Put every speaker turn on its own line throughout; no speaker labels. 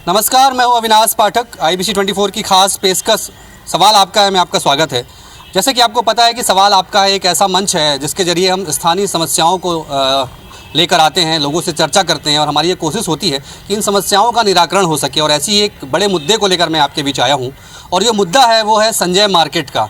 नमस्कार, मैं हूं अविनाश पाठक। IBC 24 की खास पेशकश सवाल आपका है, मैं आपका स्वागत है। जैसे कि आपको पता है कि सवाल आपका एक ऐसा मंच है जिसके ज़रिए हम स्थानीय समस्याओं को लेकर आते हैं, लोगों से चर्चा करते हैं और हमारी ये कोशिश होती है कि इन समस्याओं का निराकरण हो सके। और ऐसी एक बड़े मुद्दे को लेकर मैं आपके बीच आया हूँ और ये मुद्दा है वो है संजय मार्केट का।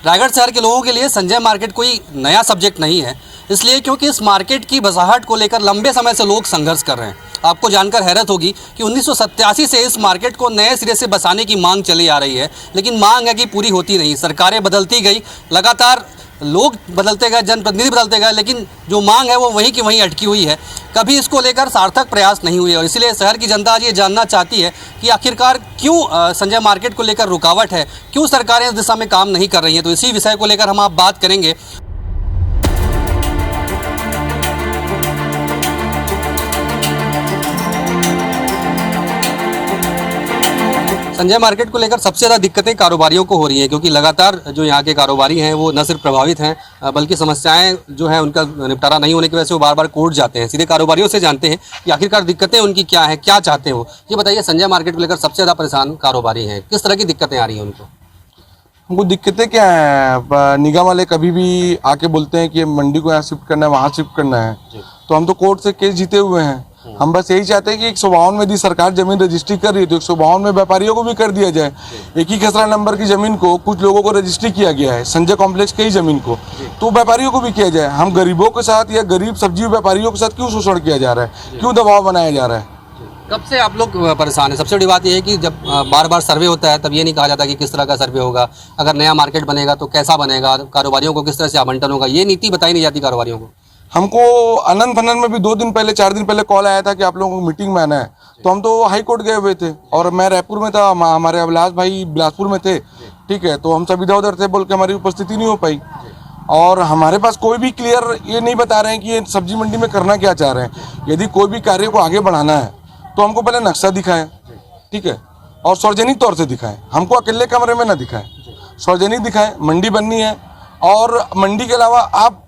रायगढ़ शहर के लोगों के लिए संजय मार्केट कोई नया सब्जेक्ट नहीं है, इसलिए क्योंकि इस मार्केट की बसाहट को लेकर लंबे समय से लोग संघर्ष कर रहे हैं। आपको जानकर हैरत होगी कि 1987 से इस मार्केट को नए सिरे से बसाने की मांग चली आ रही है, लेकिन मांग है कि पूरी होती नहीं। सरकारें बदलती गई, लगातार लोग बदलते गए, जनप्रतिनिधि बदलते गए, लेकिन जो मांग है वो वहीं की वहीं अटकी हुई है। कभी इसको लेकर सार्थक प्रयास नहीं हुए और इसलिए शहर की जनता आज ये जानना चाहती है कि आखिरकार क्यों संजय मार्केट को लेकर रुकावट है, क्यों सरकारें इस दिशा में काम नहीं कर रही हैं। तो इसी विषय को लेकर हम आप बात करेंगे। संजय मार्केट को लेकर सबसे ज़्यादा दिक्कतें कारोबारियों को हो रही हैं, क्योंकि लगातार जो यहाँ के कारोबारी हैं वो न सिर्फ प्रभावित हैं बल्कि समस्याएं जो हैं उनका निपटारा नहीं होने की वजह से वो बार बार कोर्ट जाते हैं। सीधे कारोबारियों से जानते हैं कि आखिरकार दिक्कतें उनकी क्या हैं, क्या चाहते हो। ये बताइए, संजय मार्केट को लेकर सबसे ज़्यादा परेशान कारोबारी हैं, किस तरह की दिक्कतें आ रही हैं उनको?
उनको दिक्कतें क्या है, निगम वाले कभी भी आके बोलते हैं कि मंडी को यहाँ शिफ्ट करना है, वहाँ शिफ्ट करना है, तो हम तो कोर्ट से केस जीते हुए हैं। हम बस यही चाहते हैं कि 152 में यदि सरकार जमीन रजिस्ट्री कर रही है तो 152 में व्यापारियों को भी कर दिया जाए। एक ही खसरा नंबर की जमीन को कुछ लोगों को रजिस्ट्री किया गया है, संजय कॉम्प्लेक्स की ही जमीन को, तो व्यापारियों को भी किया जाए। हम गरीबों के साथ या गरीब सब्जी व्यापारियों के साथ क्यों शोषण किया जा रहा है, क्यों दबाव बनाया जा रहा है?
कब से आप लोग परेशान हैं? सबसे बड़ी बात यह है कि जब बार बार सर्वे होता है तब ये नहीं कहा जाता कि किस तरह का सर्वे होगा, अगर नया मार्केट बनेगा तो कैसा बनेगा, कारोबारियों को किस तरह से आवंटन होगा, ये नीति बताई नहीं जाती कारोबारियों को।
हमको अनंत फनन में भी 2 दिन पहले 4 दिन पहले कॉल आया था कि आप लोगों को मीटिंग में आना है, तो हम तो हाई कोर्ट गए हुए थे और मैं रायपुर में था, हमारे अभिलाष भाई बिलासपुर में थे, ठीक है, तो हम सब इधर उधर थे, बोल के हमारी उपस्थिति नहीं हो पाई। और हमारे पास कोई भी क्लियर ये नहीं बता रहे हैं कि ये सब्जी मंडी में करना क्या चाह रहे हैं। यदि कोई भी कार्य को आगे बढ़ाना है तो हमको पहले नक्शा दिखाएं, ठीक है, और सार्वजनिक तौर से दिखाएं, हमको अकेले कमरे में ना दिखाएं, सार्वजनिक दिखाएं। मंडी बननी है और मंडी के अलावा आप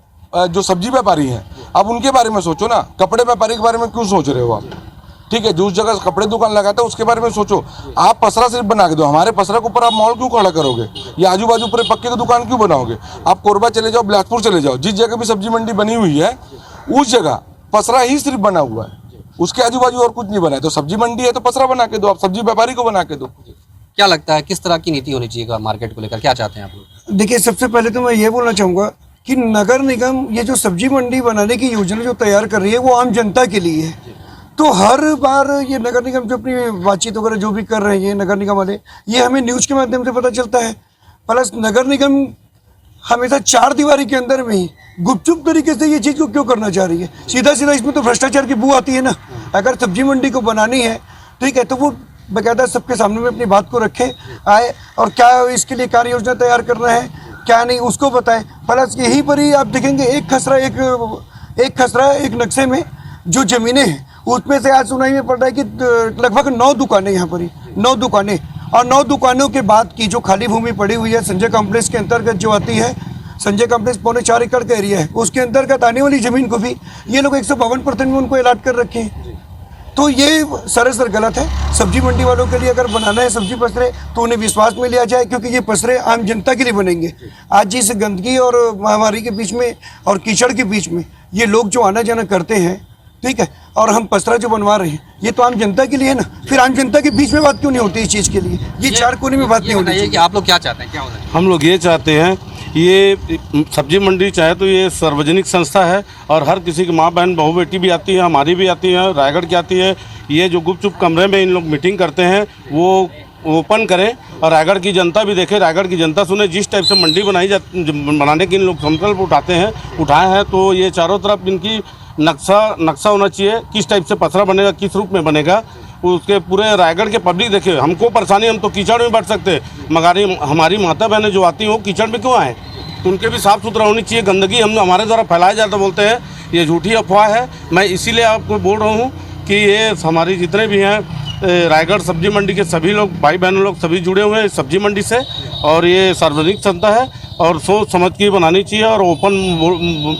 जो सब्जी व्यापारी हैं अब उनके बारे में सोचो ना, कपड़े व्यापारी के बारे में क्यों सोच रहे हो आप? ठीक है, जो उस जगह कपड़े दुकान लगाते हैं उसके बारे में सोचो। आप पसरा सिर्फ बना के दो, हमारे पसरा के ऊपर आप मॉल क्यों खड़ा करोगे या आजू बाजू पूरे पक्के की दुकान क्यों बनाओगे? आप कोरबा चले जाओ, बिलासपुर चले जाओ, जिस जगह भी सब्जी मंडी बनी हुई है उस जगह पसरा ही सिर्फ बना हुआ है, उसके आजू बाजू और कुछ नहीं बना है। तो सब्जी मंडी है तो पसरा बना के दो, आप सब्जी व्यापारी को बना के दो।
क्या लगता है किस तरह की नीति होनी चाहिए मार्केट को लेकर, क्या चाहते हैं आप लोग?
देखिए, सबसे पहले तो मैं ये बोलना चाहूँगा कि नगर निगम ये जो सब्जी मंडी बनाने की योजना जो तैयार कर रही है वो आम जनता के लिए है। तो हर बार ये नगर निगम जो अपनी बातचीत वगैरह जो भी कर रहे हैं नगर निगम वाले, ये हमें न्यूज़ के माध्यम से पता चलता है। प्लस नगर निगम हमेशा 4 दीवारी के अंदर में ही गुपचुप तरीके से ये चीज़ को क्यों करना चाह रही है? सीधा सीधा इसमें तो भ्रष्टाचार की बू आती है ना। अगर सब्जी मंडी को बनानी है, ठीक है, तो वो बाकायदा सबके सामने में अपनी बात को रखे आए और क्या इसके लिए कार्य योजना तैयार करना है क्या नहीं उसको बताएं। प्लस यहीं पर ही आप देखेंगे एक खसरा एक नक्शे में जो ज़मीनें हैं उसमें से आज सुनाई में पड़ रहा है कि लगभग 9 दुकानें यहाँ पर ही 9 दुकानें, और 9 दुकानों के बाद की जो खाली भूमि पड़ी हुई है संजय कॉम्प्लेक्स के अंतर्गत जो आती है, संजय कॉम्प्लेक्स 4.25 एकड़ का एरिया है, उसके अंतर्गत आने वाली ज़मीन को भी ये लोग 152% में उनको अलाट कर रखे हैं। तो ये सरासर गलत है। सब्जी मंडी वालों के लिए अगर बनाना है सब्जी पसरे तो उन्हें विश्वास में लिया जाए, क्योंकि ये पसरे आम जनता के लिए बनेंगे। आज जिस गंदगी और महामारी के बीच में और कीचड़ के बीच में ये लोग जो आना जाना करते हैं, ठीक है, और हम पसरा जो बनवा रहे हैं ये तो आम जनता के लिए है ना। फिर आम जनता के बीच में बात क्यों नहीं होती इस चीज़ के लिए? ये 4 कोने में बात नहीं होती है।
कि आप लोग क्या चाहते हैं, क्या होना है?
हम लोग ये चाहते हैं, ये सब्जी मंडी चाहे तो ये सार्वजनिक संस्था है और हर किसी की माँ बहन बहू बेटी भी आती है, हमारी भी आती है, रायगढ़ की आती है। ये जो गुपचुप कमरे में इन लोग मीटिंग करते हैं वो ओपन करें और रायगढ़ की जनता भी देखे, रायगढ़ की जनता सुने। जिस टाइप से मंडी बनाने के इन लोग संकल्प उठाए हैं तो ये चारों तरफ इनकी नक्शा होना चाहिए, किस टाइप से पसरा बनेगा, किस रूप में बनेगा, उसके पूरे रायगढ़ के पब्लिक देखे। हमको परेशानी, हम तो कीचड़ में बैठ सकते, मगर हमारी माता बहनें जो आती हैं वो कीचड़ में क्यों आए? तो उनके भी साफ़ सुथरा होनी चाहिए। गंदगी हम हमारे द्वारा फैलाया जाता बोलते हैं, ये झूठी अफवाह है। मैं इसीलिए आपको बोल रहा हूँ कि ये हमारी जितने भी हैं रायगढ़ सब्जी मंडी के सभी लोग भाई बहनों लोग सभी जुड़े हुए हैं सब्जी मंडी से, और ये सार्वजनिक संस्था है। और सोच समझ के बनानी चाहिए और ओपन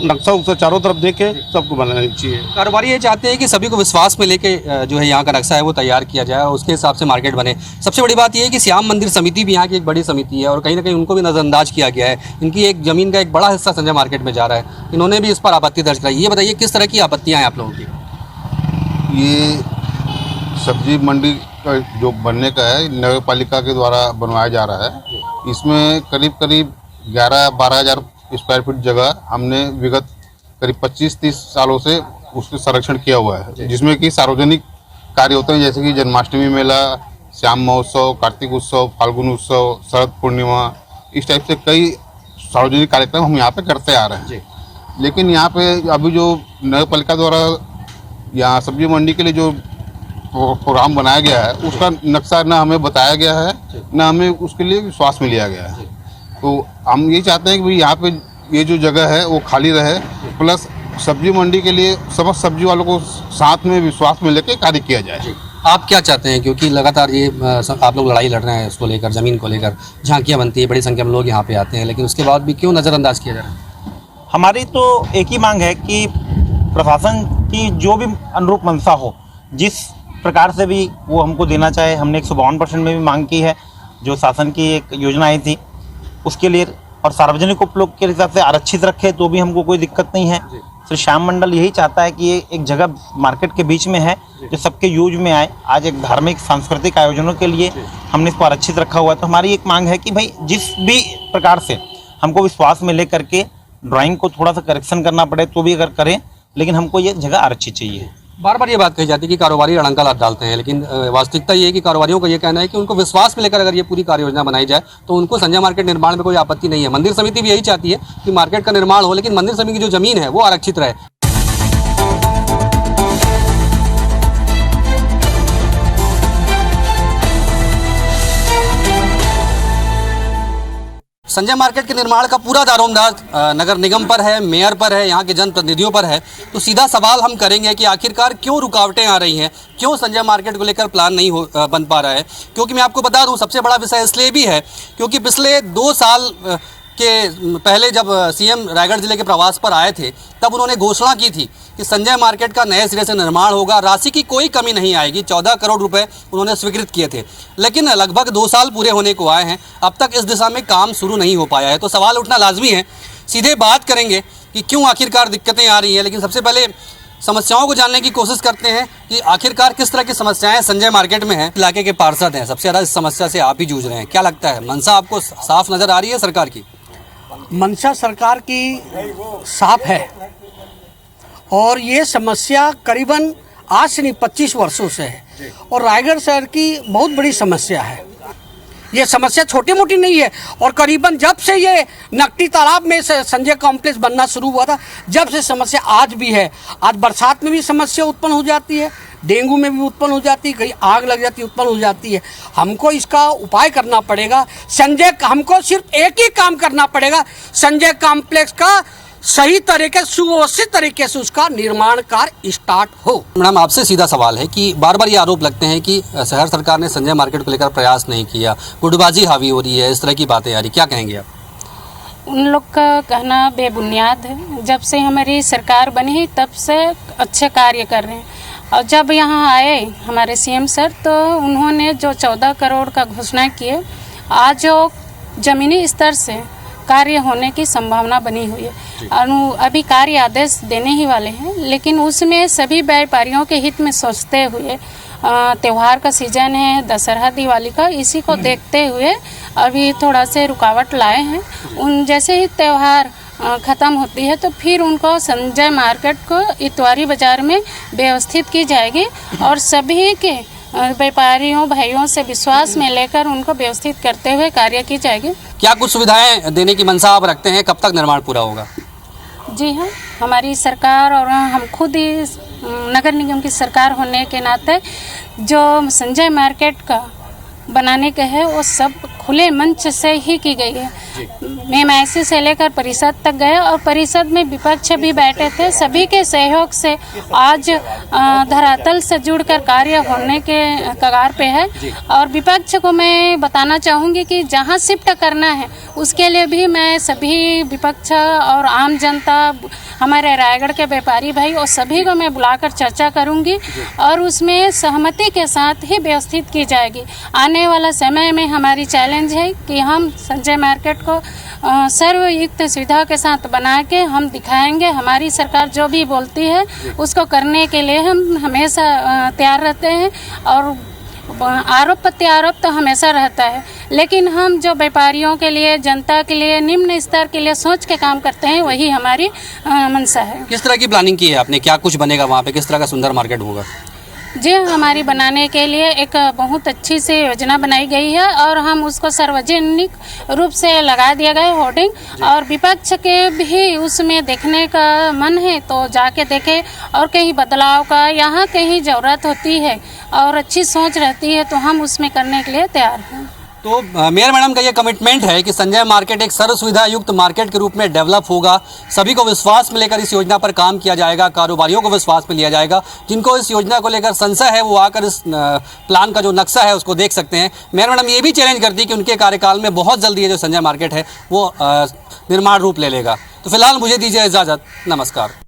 नक्शा उक्सा चारों तरफ देके सबको बनानी चाहिए।
कारोबारी ये चाहते हैं कि सभी को विश्वास में लेके जो है यहाँ का नक्शा है वो तैयार किया जाए और उसके हिसाब से मार्केट बने। सबसे बड़ी बात ये है कि श्याम मंदिर समिति भी यहाँ की एक बड़ी समिति है और कहीं ना कहीं उनको भी नज़रअंदाज किया गया है। इनकी एक ज़मीन का एक बड़ा हिस्सा संजय मार्केट में जा रहा है, इन्होंने भी इस पर आपत्ति दर्ज कराई। ये बताइए किस तरह की आपत्तियाँ हैं आप लोगों की?
ये सब्जी मंडी का जो बनने का है नगर पालिका के द्वारा बनवाया जा रहा है। इसमें करीब करीब 11-12 हज़ार स्क्वायर फीट जगह हमने विगत करीब 25-30 सालों से उसका संरक्षण किया हुआ है, जिसमें कि सार्वजनिक कार्य होते हैं जैसे कि जन्माष्टमी मेला, श्याम महोत्सव, कार्तिक उत्सव, फाल्गुन उत्सव, शरद पूर्णिमा, इस टाइप से कई सार्वजनिक कार्यक्रम हम यहाँ पे करते आ रहे हैं। लेकिन यहाँ पे अभी जो नगर पालिका द्वारा यहाँ सब्जी मंडी के लिए जो प्रोग्राम बनाया गया है उसका नक्शा ना हमें बताया गया है, ना हमें उसके लिए विश्वास में लिया गया है। तो हम ये चाहते हैं कि भाई यहाँ पे ये जो जगह है वो खाली रहे, प्लस सब्जी मंडी के लिए समस्त सब्जी वालों को साथ में विश्वास में लेके कार्य किया जाए।
आप क्या चाहते हैं, क्योंकि लगातार ये आप लोग लड़ाई लड़ रहे हैं इसको लेकर, ज़मीन को लेकर, झांकियाँ बनती है, बड़ी संख्या में लोग यहाँ पे आते हैं, लेकिन उसके बाद भी क्यों नज़रअंदाज किया जा रहा है?
हमारी तो एक ही मांग है कि प्रशासन की जो भी अनुरूप मंशा हो, जिस प्रकार से भी वो हमको देना चाहे, हमने 152% में भी मांग की है जो शासन की एक योजना आई थी उसके लिए, और सार्वजनिक उपयोग के हिसाब से आरक्षित रखे तो भी हमको कोई दिक्कत नहीं है। श्री श्याम मंडल यही चाहता है कि ये एक जगह मार्केट के बीच में है जो सबके यूज में आए। आज एक धार्मिक सांस्कृतिक आयोजनों के लिए हमने इसको आरक्षित रखा हुआ है। तो हमारी एक मांग है कि भाई जिस भी प्रकार से हमको विश्वास में ले करके ड्राइंग को थोड़ा सा करेक्शन करना पड़े तो भी अगर करें, लेकिन हमको ये जगह आरक्षित चाहिए।
बार बार ये बात कही जाती है कि कारोबारी अड़ंका लात डालते हैं, लेकिन वास्तविकता ये है कि कारोबारियों का ये कहना है कि उनको विश्वास में लेकर अगर ये पूरी कार्य योजना बनाई जाए तो उनको संजय मार्केट निर्माण में कोई आपत्ति नहीं है। मंदिर समिति भी यही चाहती है कि मार्केट का निर्माण हो, लेकिन मंदिर समिति की जो जमीन है वो आरक्षित रहे। संजय मार्केट के निर्माण का पूरा दारोमदार नगर निगम पर है, मेयर पर है, यहाँ के जनप्रतिनिधियों पर है। तो सीधा सवाल हम करेंगे कि आखिरकार क्यों रुकावटें आ रही हैं, क्यों संजय मार्केट को लेकर प्लान नहीं बन पा रहा है। क्योंकि मैं आपको बता दूं सबसे बड़ा विषय इसलिए भी है क्योंकि पिछले 2 साल के पहले जब सीएम रायगढ़ जिले के प्रवास पर आए थे तब उन्होंने घोषणा की थी कि संजय मार्केट का नए सिरे से निर्माण होगा, राशि की कोई कमी नहीं आएगी। 14 करोड़ रुपए उन्होंने स्वीकृत किए थे, लेकिन लगभग 2 साल पूरे होने को आए हैं, अब तक इस दिशा में काम शुरू नहीं हो पाया है। तो सवाल उठना लाजमी है। सीधे बात करेंगे कि क्यों आखिरकार दिक्कतें आ रही हैं, लेकिन सबसे पहले समस्याओं को जानने की कोशिश करते हैं कि आखिरकार किस तरह की समस्याएं संजय मार्केट में हैं। इलाके के पार्षद हैं, सबसे ज़्यादा इस समस्या से आप ही जूझ रहे हैं। क्या लगता है, मंशा आपको साफ नज़र आ रही है सरकार की?
मंशा सरकार की साफ है और ये समस्या करीबन आज से नहीं 25 वर्षों से है और रायगढ़ शहर की बहुत बड़ी समस्या है। ये समस्या छोटी मोटी नहीं है और करीबन जब से ये नकटी तालाब में से संजय कॉम्प्लेक्स बनना शुरू हुआ था जब से समस्या आज भी है। आज बरसात में भी समस्या उत्पन्न हो जाती है, डेंगू में भी उत्पन्न हो जाती है, कहीं आग लग जाती है, उत्पन्न हो जाती है। हमको इसका उपाय करना पड़ेगा। हमको सिर्फ एक ही काम करना पड़ेगा, संजय कॉम्प्लेक्स का सही तरीके सुव्यवस्थित तरीके से उसका निर्माण कार्य स्टार्ट हो।
मैडम आपसे सीधा सवाल है कि बार बार ये आरोप लगते हैं कि शहर सरकार ने संजय मार्केट को लेकर प्रयास नहीं किया, गुटबाजी हावी हो रही है, इस तरह की बातें आ रही, क्या कहेंगे आप?
उन लोग का कहना बेबुनियाद है। जब से हमारी सरकार बनी तब से अच्छे कार्य कर रहे हैं और जब यहाँ आए हमारे सीएम सर तो उन्होंने जो 14 करोड़ का घोषणा किए, आज जो ज़मीनी स्तर से कार्य होने की संभावना बनी हुई है। अभी कार्य आदेश देने ही वाले हैं, लेकिन उसमें सभी व्यापारियों के हित में सोचते हुए त्यौहार का सीजन है, दशहरा दिवाली का, इसी को देखते हुए अभी थोड़ा से रुकावट लाए हैं। उन जैसे ही त्यौहार ख़त्म होती है तो फिर उनको संजय मार्केट को इतवारी बाज़ार में व्यवस्थित की जाएगी और सभी के व्यापारियों भाइयों से विश्वास में लेकर उनको व्यवस्थित करते हुए कार्य की जाएगी।
क्या कुछ सुविधाएं देने की मंशा आप रखते हैं? कब तक निर्माण पूरा होगा?
जी हाँ, हमारी सरकार और हम खुद ही नगर निगम की सरकार होने के नाते जो संजय मार्केट का बनाने का है वो सब खुले मंच से ही की गई है। MIC से लेकर परिषद तक गए और परिषद में विपक्ष भी बैठे थे। सभी के सहयोग से आज धरातल से जुड़कर कार्य होने के कगार पे है। और विपक्ष को मैं बताना चाहूँगी कि जहाँ शिफ्ट करना है उसके लिए भी मैं सभी विपक्ष और आम जनता, हमारे रायगढ़ के व्यापारी भाई और सभी को मैं बुलाकर चर्चा करूंगी और उसमें सहमति के साथ ही व्यवस्थित की जाएगी। आने वाला समय में हमारी चैलेंज है कि हम संजय मार्केट को सर्वयुक्त सुविधा के साथ बना के हम दिखाएंगे। हमारी सरकार जो भी बोलती है उसको करने के लिए हम हमेशा तैयार रहते हैं और आरोप प्रत्यारोप तो हमेशा रहता है, लेकिन हम जो व्यापारियों के लिए, जनता के लिए, निम्न स्तर के लिए सोच के काम करते हैं वही हमारी मंशा है।
किस तरह की प्लानिंग की है आपने, क्या कुछ बनेगा वहाँ पे, किस तरह का सुंदर मार्केट होगा?
जी, हमारी बनाने के लिए एक बहुत अच्छी सी योजना बनाई गई है और हम उसको सार्वजनिक रूप से लगा दिया गया है होर्डिंग। और विपक्ष के भी उसमें देखने का मन है तो जाके देखे और कहीं बदलाव का यहाँ कहीं ज़रूरत होती है और अच्छी सोच रहती है तो हम उसमें करने के लिए तैयार हैं।
तो मेयर मैडम का ये कमिटमेंट है कि संजय मार्केट एक सर्व सुविधा युक्त मार्केट के रूप में डेवलप होगा। सभी को विश्वास में लेकर इस योजना पर काम किया जाएगा, कारोबारियों को विश्वास में लिया जाएगा। जिनको इस योजना को लेकर संशय है वो आकर इस प्लान का जो नक्शा है उसको देख सकते हैं। मेयर मैडम ये भी चैलेंज करती है कि उनके कार्यकाल में बहुत जल्दी ये जो संजय मार्केट है वो निर्माण रूप ले लेगा। तो फिलहाल मुझे दीजिए इजाज़त, नमस्कार।